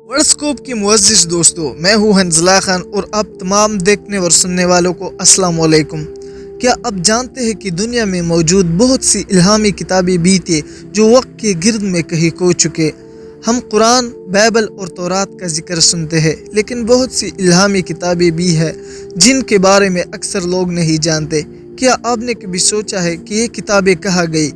वर्डस्कोप के मुअज़्ज़िज़ दोस्तों, मैं हूँ हंज़ला खान और आप तमाम देखने और सुनने वालों को अस्सलाम वालेकुम। क्या आप जानते हैं कि दुनिया में मौजूद बहुत सी इल्हामी किताबें भी थी जो वक्त के गिर्द में कहीं खो चुके। हम कुरान, बाइबल और तौरात का जिक्र सुनते हैं, लेकिन बहुत सी इल्हामी किताबें भी हैं जिनके बारे में अक्सर लोग नहीं जानते। क्या आपने कभी सोचा है कि ये किताबें कहाँ गई?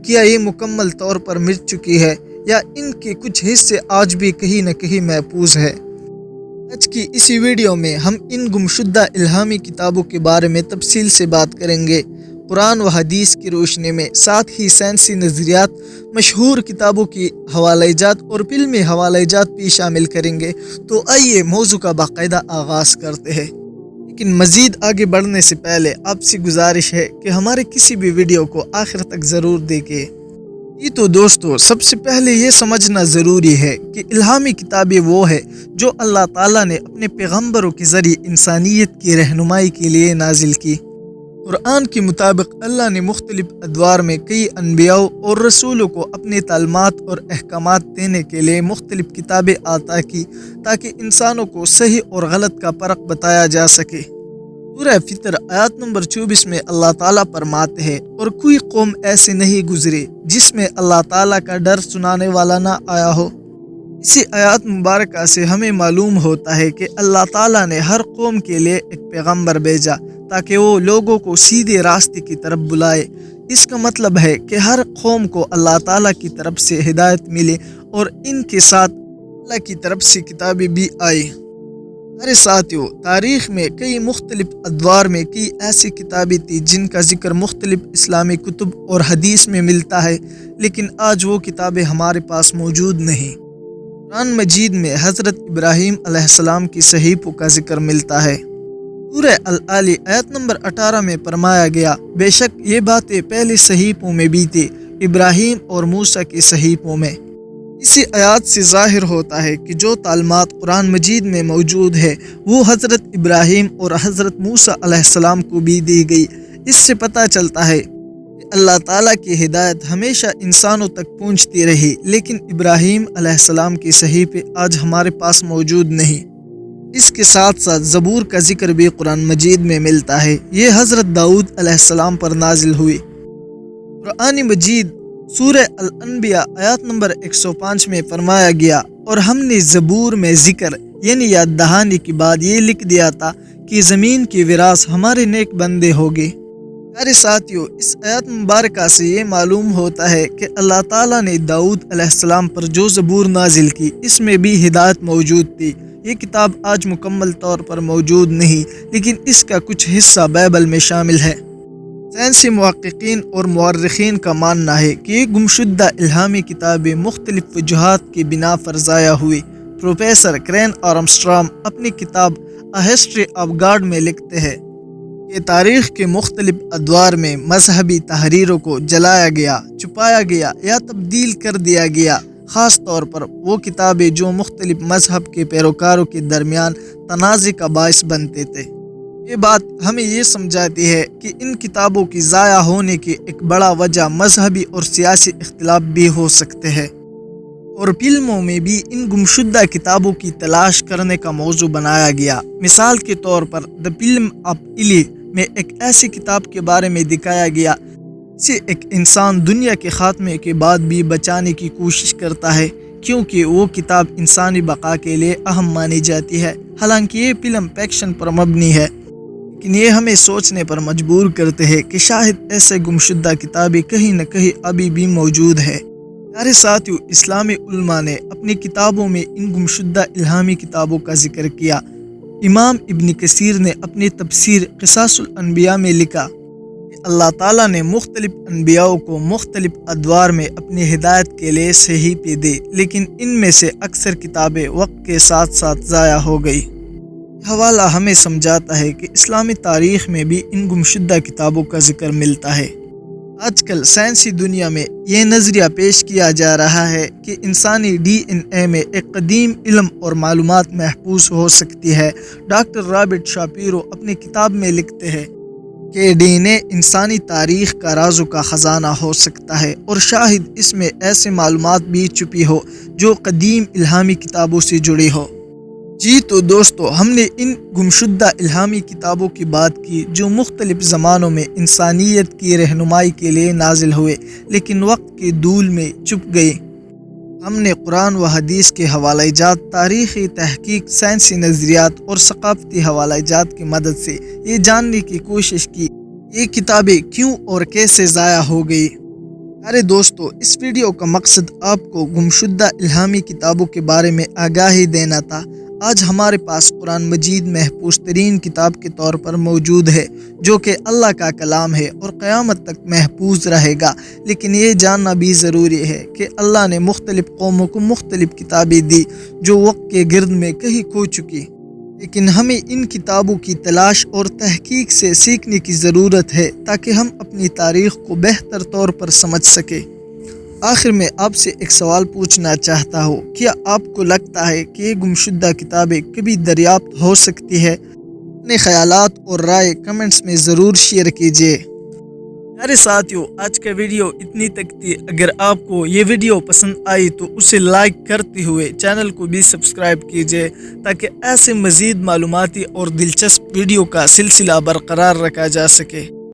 क्या ये मुकम्मल तौर पर मिट चुकी है या इनके कुछ हिस्से आज भी कहीं न कहीं महफूज है? आज की इसी वीडियो में हम इन गुमशुदा इल्हामी किताबों के बारे में तफसील से बात करेंगे, कुरान व हदीस की रोशनी में, साथ ही साइंसी नज़रियात, मशहूर किताबों की हवालाजात और फिल्मी हवालाजात भी शामिल करेंगे। तो आइए मौजू का बाकायदा आगाज़ करते हैं। लेकिन मज़ीद आगे बढ़ने से पहले आपसे गुजारिश है कि हमारे किसी भी वीडियो को आखिर तक ज़रूर देखें। ये तो दोस्तों, सबसे पहले ये समझना ज़रूरी है कि इल्हामी किताबें वो है जो अल्लाह ताला ने अपने पैगम्बरों के ज़रिए इंसानियत की रहनुमाई के लिए नाजिल की। कुरान के मुताबिक अल्लाह ने मुख्तलिफ अदवार में कई अनबियाओं और रसूलों को अपने तालमात और अहकामात देने के लिए मुख्तलिफ किताबें अता की, ताकि इंसानों को सही और गलत का फ़र्क बताया जा सके। सूरह फितर आयत नंबर 24 में अल्लाह ताला फरमाते हैं, और कोई कौम ऐसे नहीं गुजरे जिसमें अल्लाह ताला का डर सुनाने वाला ना आया हो। इसी आयत मुबारक से हमें मालूम होता है कि अल्लाह ताला ने हर कौम के लिए एक पैगंबर भेजा ताकि वो लोगों को सीधे रास्ते की तरफ बुलाए। इसका मतलब है कि हर कौम को अल्लाह ताला की तरफ से हिदायत मिली और इनके साथ अल्लाह की तरफ से किताबें भी आई। मेरे साथियों, तारीख़ में कई मुख्तलिफ अदवार में कई ऐसी किताबें थी जिनका जिक्र मुख्तलिफ इस्लामी कुतुब और हदीस में मिलता है, लेकिन आज वो किताबें हमारे पास मौजूद नहीं। कुरान मजीद में हज़रत इब्राहीम अलैहिस्सलाम की सहीफ़ों का जिक्र मिलता है। सूरह अल-आली आयत नंबर 18 में फरमाया गया, बेशक ये बातें पहले सहीफ़ों में भी थी, इब्राहीम और मूसा की सहीफ़ों में। इसी आयत से ज़ाहिर होता है कि जो तालमात कुरान मजीद में मौजूद है वो हज़रत इब्राहीम और हज़रत मूसा अलैहिस्सलाम को भी दी गई। इससे पता चलता है कि अल्लाह ताला की हिदायत हमेशा इंसानों तक पहुँचती रही, लेकिन इब्राहीम अलैहिस्सलाम की सहीफ़े आज हमारे पास मौजूद नहीं। इसके साथ साथ ज़बूर का जिक्र भी कुरान मजीद में मिलता है। ये हज़रत दाऊद अलैहिस्सलाम पर नाजिल हुई। कुरान मजीद सूरह अल-अनबिया आयत नंबर 105 में फरमाया गया, और हमने ज़बूर में जिक्र यानी याद दहानी के बाद ये लिख दिया था कि ज़मीन की विरास हमारे नेक बंदे होंगे। प्यारे साथियों, इस आयत मुबारक से ये मालूम होता है कि अल्लाह ताला ने दाऊद अलैहिस्सलाम पर जो ज़बूर नाजिल की, इसमें भी हिदायत मौजूद थी। ये किताब आज मुकम्मल तौर पर मौजूद नहीं, लेकिन इसका कुछ हिस्सा बाइबल में शामिल है। साइंसी मुहक्किकीन और मुअर्रिखीन का मानना है कि ये गुमशुदा इल्हामी किताबें मुख्तलिफ वजूहात की बिना पर ज़ाया हुई। प्रोफेसर क्रेन आर्मस्ट्रॉन्ग अपनी किताब अ हिस्ट्री ऑफ गॉड में लिखते हैं कि तारीख़ के मुख्तलिफ अदवार में मजहबी तहरीरों को जलाया गया, छुपाया गया या तब्दील कर दिया गया, ख़ास तौर पर वो किताबें जो मुख्तलिफ मजहब के पैरोकारों के दरमियान तनाज़े का बाइस बनते थे। ये बात हमें ये समझाती है कि इन किताबों की ज़ाया होने की एक बड़ा वजह मजहबी और सियासी इख्तिलाफ भी हो सकते हैं, और फिल्मों में भी इन गुमशुदा किताबों की तलाश करने का मौजू बनाया गया। मिसाल के तौर पर द फिल्म ऑफ इली में एक ऐसी किताब के बारे में दिखाया गया जिसे एक इंसान दुनिया के खात्मे के बाद भी बचाने की कोशिश करता है, क्योंकि वो किताब इंसानी बका के लिए अहम मानी जाती है। हालांकि ये फिल्म फिक्शन पर मबनी है, लेकिन ये हमें सोचने पर मजबूर करते हैं कि शायद ऐसे गुमशुदा किताबें कहीं न कहीं अभी भी मौजूद है। प्यारे साथियों, इस्लामी उलमा ने अपनी किताबों में इन गुमशुदा इल्हामी किताबों का जिक्र किया। इमाम इब्न कसीर ने अपनी तफसीर क़िसासुल अनबिया में लिखा कि अल्लाह ताला ने मुख्तलिफ अनबियाओं को मुख्तलिफ अदवार में अपनी हिदायत के लिए सहीफ़े दी, लेकिन इनमें से अक्सर किताबें वक्त के साथ साथ ज़ाया हो गई। हवाला हमें समझाता है कि इस्लामी तारीख़ में भी इन गुमशुदा किताबों का जिक्र मिलता है। आजकल साइंसी दुनिया में ये नज़रिया पेश किया जा रहा है कि इंसानी DNA में एक कदीम इल्म और मालूमात महफूज हो सकती है। डॉक्टर रॉबर्ट शापिरो अपनी किताब में लिखते हैं, کہ DNA انسانی تاریخ کا رازوں کا خزانہ ہو سکتا ہے اور شاید اس میں ایسے معلومات بھی چھپی ہو جو قدیم الہامی کتابوں سے جڑی ہو۔ جی تو دوستو، ہم نے ان گمشدہ الہامی کتابوں کی بات کی جو مختلف زمانوں میں انسانیت کی رہنمائی کے لیے نازل ہوئے لیکن وقت کے دول میں چھپ گئے۔ ہم نے قرآن و حدیث کے حوالہ جات، تاریخی تحقیق، سائنسی نظریات اور ثقافتی حوالہ جات کی مدد سے یہ جاننے کی کوشش کی یہ کتابیں کیوں اور کیسے ضائع ہو گئی۔ ارے دوستو، اس ویڈیو کا مقصد آپ کو گمشدہ الہامی کتابوں کے بارے میں آگاہی دینا تھا۔ آج ہمارے پاس قرآن مجید محفوظ ترین کتاب کے طور پر موجود ہے جو کہ اللہ کا کلام ہے اور قیامت تک محفوظ رہے گا، لیکن یہ جاننا بھی ضروری ہے کہ اللہ نے مختلف قوموں کو مختلف کتابیں دی جو وقت کے گرد میں کہیں کھو چکی، لیکن ہمیں ان کتابوں کی تلاش اور تحقیق سے سیکھنے کی ضرورت ہے تاکہ ہم اپنی تاریخ کو بہتر طور پر سمجھ سکیں۔ آخر میں آپ سے ایک سوال پوچھنا چاہتا ہوں، کیا آپ کو لگتا ہے کہ یہ گمشدہ کتابیں کبھی دریافت ہو سکتی ہے؟ اپنے خیالات اور رائے کمنٹس میں ضرور شیئر کیجیے۔ میرے ساتھیوں، آج کا ویڈیو اتنی تک تھی۔ اگر آپ کو یہ ویڈیو پسند آئی تو اسے لائک کرتے ہوئے چینل کو بھی سبسکرائب کیجیے تاکہ ایسے مزید معلوماتی اور دلچسپ ویڈیو کا سلسلہ برقرار رکھا جا سکے۔